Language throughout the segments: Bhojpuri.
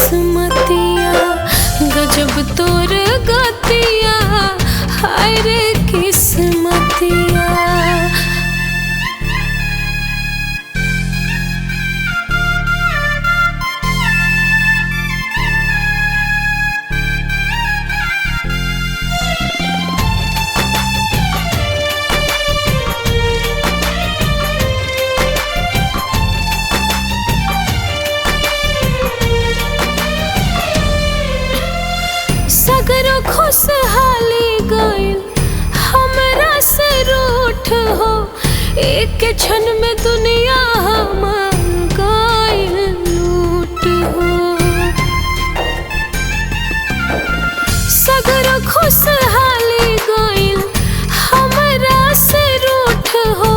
किस्मतिया, गजब तोर गतिया, हाय रे किस्मतिया। सगरो खुशहाली गइल हमरा से रूठ हो, एक क्षण में दुनिया हमार गइल लूट हो। सगरो खुशहाली गइल हमरा से रूठ हो,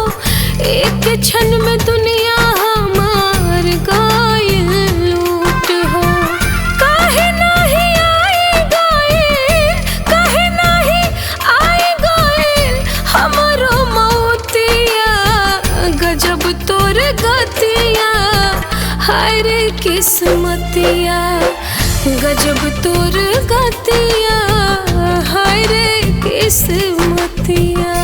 एक क्षण में दुनिया हमार गइल लूट हो। काहे नहीं आई गइल, काहे नहीं आई गइल हमरो मौतिया, गजब तोर गतिया, हाय रे किस्मतिया, गजब तोर गतिया, हाय रे किस्मतिया।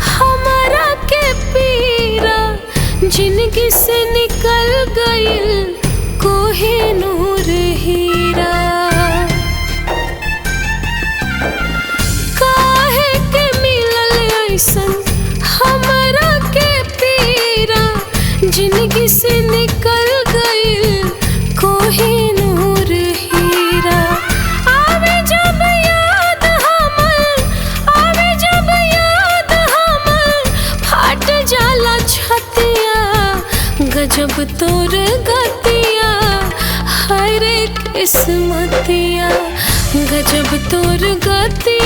हमारा के पीरा जिंदगी से निकल गइल कोहिनूर हीरा। काहे के मिलल ऐसन हमारा के पीरा, जिंदगी से निकल गइल कोहिनूर हीरा। आवे जब याद हमर, आवे जब याद हमर, फाट जाला छतिया, गजब तोर गतिया, हाय रे किस्मतिया, गजब तोर गतिया।